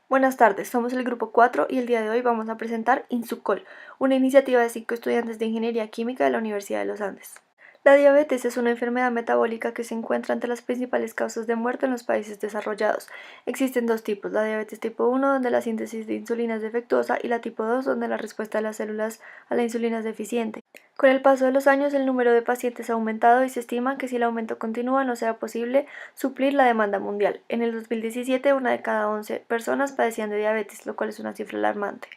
Buenas tardes, somos el grupo 4 y el día de hoy vamos a presentar INSUCOL, una iniciativa de 5 estudiantes de Ingeniería Química de la Universidad de los Andes. La diabetes es una enfermedad metabólica que se encuentra entre las principales causas de muerte en los países desarrollados. Existen dos tipos, la diabetes tipo 1, donde la síntesis de insulina es defectuosa, y la tipo 2, donde la respuesta de las células a la insulina es deficiente. Con el paso de los años, el número de pacientes ha aumentado y se estima que si el aumento continúa no será posible suplir la demanda mundial. En el 2017, una de cada 11 personas padecían de diabetes, lo cual es una cifra alarmante.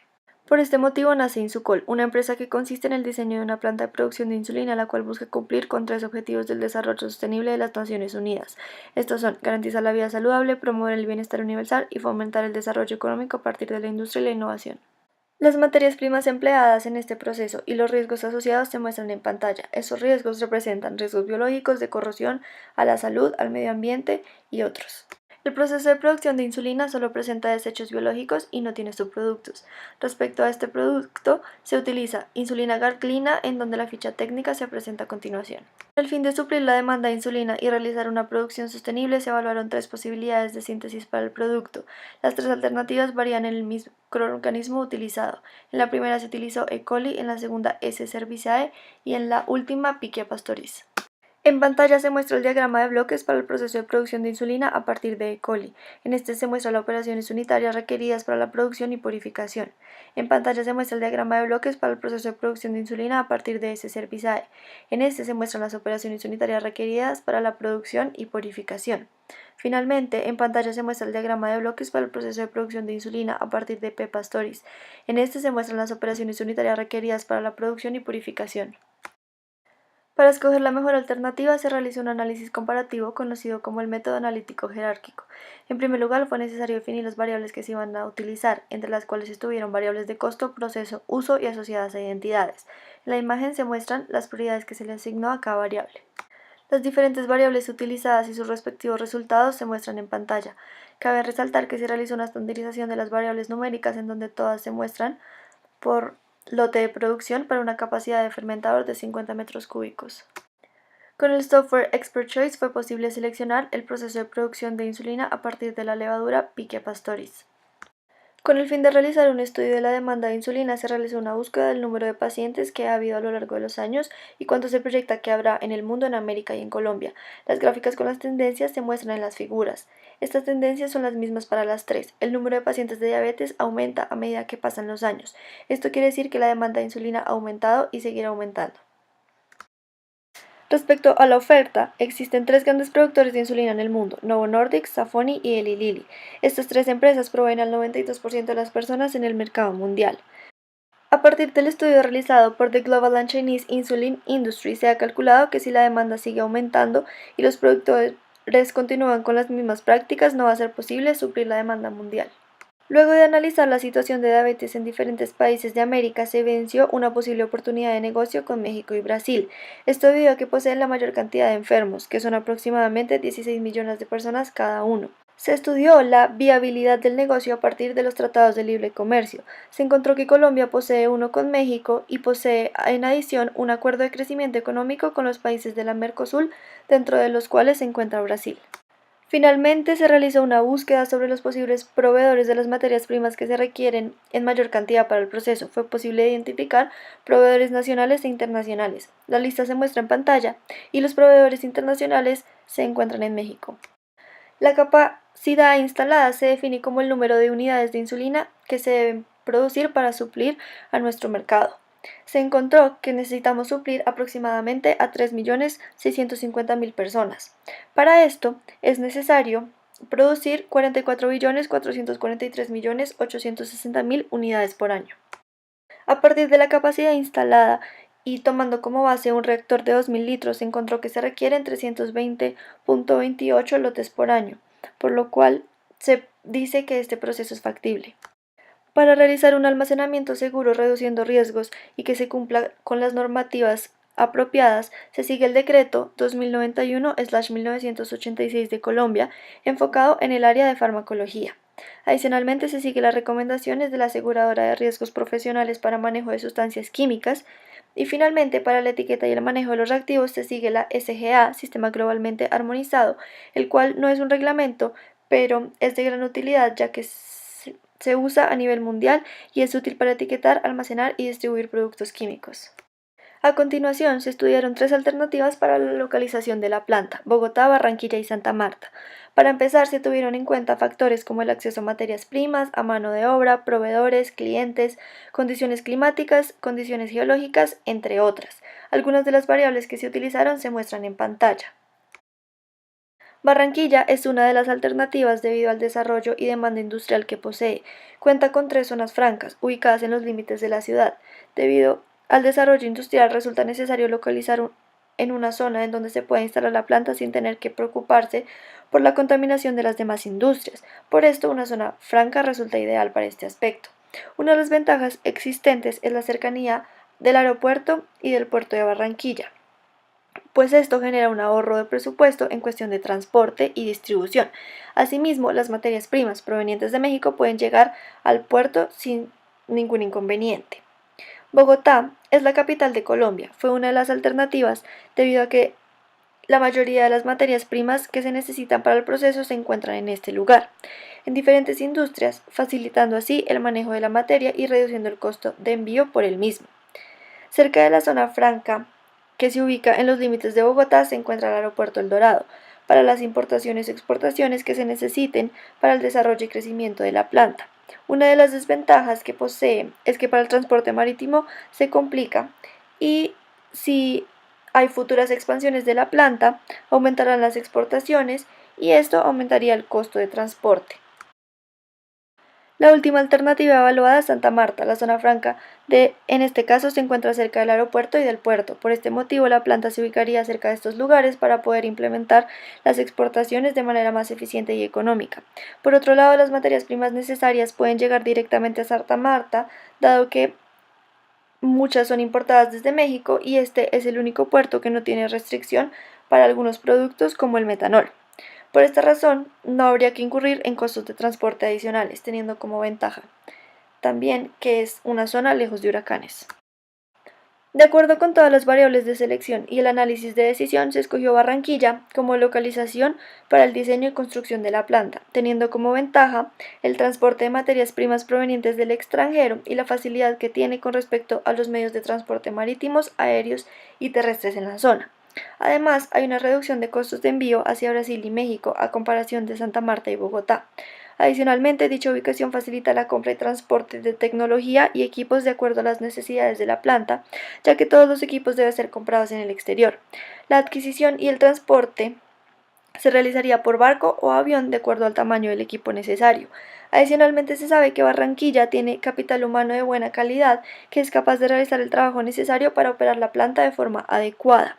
Por este motivo nace Insucol, una empresa que consiste en el diseño de una planta de producción de insulina, la cual busca cumplir con 3 objetivos del desarrollo sostenible de las Naciones Unidas. Estos son garantizar la vida saludable, promover el bienestar universal y fomentar el desarrollo económico a partir de la industria y la innovación. Las materias primas empleadas en este proceso y los riesgos asociados se muestran en pantalla. Estos riesgos representan riesgos biológicos, de corrosión a la salud, al medio ambiente y otros. El proceso de producción de insulina solo presenta desechos biológicos y no tiene subproductos. Respecto a este producto, se utiliza insulina galina, en donde la ficha técnica se presenta a continuación. Con el fin de suplir la demanda de insulina y realizar una producción sostenible, se evaluaron 3 posibilidades de síntesis para el producto. Las 3 alternativas varían en el microorganismo utilizado. En la primera se utilizó E. coli, en la segunda S. cerevisiae y en la última Pichia pastoris. En pantalla se muestra el diagrama de bloques para el proceso de producción de insulina a partir de E. coli. En este se muestran las operaciones unitarias requeridas para la producción y purificación. En pantalla se muestra el diagrama de bloques para el proceso de producción de insulina a partir de S. cerevisiae. En este se muestran las operaciones unitarias requeridas para la producción y purificación. Finalmente, en pantalla se muestra el diagrama de bloques para el proceso de producción de insulina a partir de P. pastoris. En este se muestran las operaciones unitarias requeridas para la producción y purificación. Para escoger la mejor alternativa se realizó un análisis comparativo conocido como el método analítico jerárquico. En primer lugar, fue necesario definir las variables que se iban a utilizar, entre las cuales estuvieron variables de costo, proceso, uso y asociadas a identidades. En la imagen se muestran las prioridades que se le asignó a cada variable. Las diferentes variables utilizadas y sus respectivos resultados se muestran en pantalla. Cabe resaltar que se realizó una estandarización de las variables numéricas en donde todas se muestran por lote de producción para una capacidad de fermentador de 50 metros cúbicos. Con el software Expert Choice fue posible seleccionar el proceso de producción de insulina a partir de la levadura Pichia pastoris. Con el fin de realizar un estudio de la demanda de insulina, se realizó una búsqueda del número de pacientes que ha habido a lo largo de los años y cuánto se proyecta que habrá en el mundo, en América y en Colombia. Las gráficas con las tendencias se muestran en las figuras. Estas tendencias son las mismas para las tres. El número de pacientes de diabetes aumenta a medida que pasan los años. Esto quiere decir que la demanda de insulina ha aumentado y seguirá aumentando. Respecto a la oferta, existen 3 grandes productores de insulina en el mundo: Novo Nordisk, Safoni y Eli Lilly. Estas 3 empresas proveen al 92% de las personas en el mercado mundial. A partir del estudio realizado por The Global and Chinese Insulin Industry, se ha calculado que si la demanda sigue aumentando y los productores continúan con las mismas prácticas, no va a ser posible suplir la demanda mundial. Luego de analizar la situación de diabetes en diferentes países de América, se evidenció una posible oportunidad de negocio con México y Brasil. Esto debido a que poseen la mayor cantidad de enfermos, que son aproximadamente 16 millones de personas cada uno. Se estudió la viabilidad del negocio a partir de los tratados de libre comercio. Se encontró que Colombia posee uno con México y posee en adición un acuerdo de crecimiento económico con los países de la Mercosur, dentro de los cuales se encuentra Brasil. Finalmente, se realizó una búsqueda sobre los posibles proveedores de las materias primas que se requieren en mayor cantidad para el proceso. Fue posible identificar proveedores nacionales e internacionales. La lista se muestra en pantalla y los proveedores internacionales se encuentran en México. La capacidad instalada se define como el número de unidades de insulina que se deben producir para suplir a nuestro mercado. Se encontró que necesitamos suplir aproximadamente a 3.650.000 personas. Para esto es necesario producir 44.443.860.000 unidades por año. A partir de la capacidad instalada y tomando como base un reactor de 2.000 litros, se encontró que se requieren 320.28 lotes por año, por lo cual se dice que este proceso es factible. Para realizar un almacenamiento seguro reduciendo riesgos y que se cumpla con las normativas apropiadas, se sigue el decreto 2091/1986 de Colombia, enfocado en el área de farmacología. Adicionalmente, se sigue las recomendaciones de la aseguradora de riesgos profesionales para manejo de sustancias químicas. Y finalmente, para la etiqueta y el manejo de los reactivos se sigue la SGA, Sistema Globalmente Armonizado, el cual no es un reglamento, pero es de gran utilidad ya que Se usa a nivel mundial y es útil para etiquetar, almacenar y distribuir productos químicos. A continuación, se estudiaron tres alternativas para la localización de la planta: Bogotá, Barranquilla y Santa Marta. Para empezar, se tuvieron en cuenta factores como el acceso a materias primas, a mano de obra, proveedores, clientes, condiciones climáticas, condiciones geológicas, entre otras. Algunas de las variables que se utilizaron se muestran en pantalla. Barranquilla es una de las alternativas debido al desarrollo y demanda industrial que posee. Cuenta con tres zonas francas, ubicadas en los límites de la ciudad. Debido al desarrollo industrial, resulta necesario localizar en una zona en donde se pueda instalar la planta sin tener que preocuparse por la contaminación de las demás industrias. Por esto, una zona franca resulta ideal para este aspecto. Una de las ventajas existentes es la cercanía del aeropuerto y del puerto de Barranquilla, pues esto genera un ahorro de presupuesto en cuestión de transporte y distribución. Asimismo, las materias primas provenientes de México pueden llegar al puerto sin ningún inconveniente. Bogotá es la capital de Colombia. Fue una de las alternativas debido a que la mayoría de las materias primas que se necesitan para el proceso se encuentran en este lugar, en diferentes industrias, facilitando así el manejo de la materia y reduciendo el costo de envío por el mismo. Cerca de la zona franca, que se ubica en los límites de Bogotá, se encuentra el aeropuerto El Dorado, para las importaciones y exportaciones que se necesiten para el desarrollo y crecimiento de la planta. Una de las desventajas que posee es que para el transporte marítimo se complica, y si hay futuras expansiones de la planta, aumentarán las exportaciones y esto aumentaría el costo de transporte. La última alternativa evaluada es Santa Marta. La zona franca en este caso se encuentra cerca del aeropuerto y del puerto. Por este motivo, la planta se ubicaría cerca de estos lugares para poder implementar las exportaciones de manera más eficiente y económica. Por otro lado, las materias primas necesarias pueden llegar directamente a Santa Marta, dado que muchas son importadas desde México y este es el único puerto que no tiene restricción para algunos productos como el metanol. Por esta razón, no habría que incurrir en costos de transporte adicionales, teniendo como ventaja también que es una zona lejos de huracanes. De acuerdo con todas las variables de selección y el análisis de decisión, se escogió Barranquilla como localización para el diseño y construcción de la planta, teniendo como ventaja el transporte de materias primas provenientes del extranjero y la facilidad que tiene con respecto a los medios de transporte marítimos, aéreos y terrestres en la zona. Además, hay una reducción de costos de envío hacia Brasil y México a comparación de Santa Marta y Bogotá. Adicionalmente, dicha ubicación facilita la compra y transporte de tecnología y equipos de acuerdo a las necesidades de la planta, ya que todos los equipos deben ser comprados en el exterior. La adquisición y el transporte se realizaría por barco o avión de acuerdo al tamaño del equipo necesario. Adicionalmente, se sabe que Barranquilla tiene capital humano de buena calidad que es capaz de realizar el trabajo necesario para operar la planta de forma adecuada.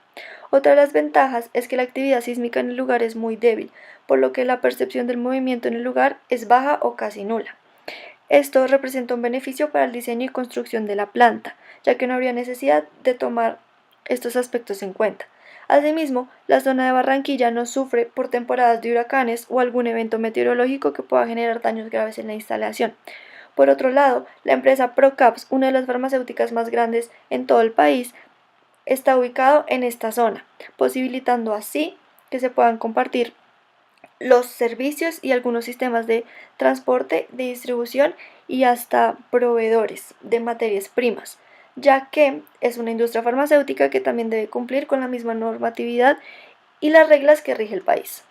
Otra de las ventajas es que la actividad sísmica en el lugar es muy débil, por lo que la percepción del movimiento en el lugar es baja o casi nula. Esto representa un beneficio para el diseño y construcción de la planta, ya que no habría necesidad de tomar estos aspectos en cuenta. Asimismo, la zona de Barranquilla no sufre por temporadas de huracanes o algún evento meteorológico que pueda generar daños graves en la instalación. Por otro lado, la empresa Procaps, una de las farmacéuticas más grandes en todo el país, está ubicado en esta zona, posibilitando así que se puedan compartir los servicios y algunos sistemas de transporte, de distribución y hasta proveedores de materias primas, ya que es una industria farmacéutica que también debe cumplir con la misma normatividad y las reglas que rige el país.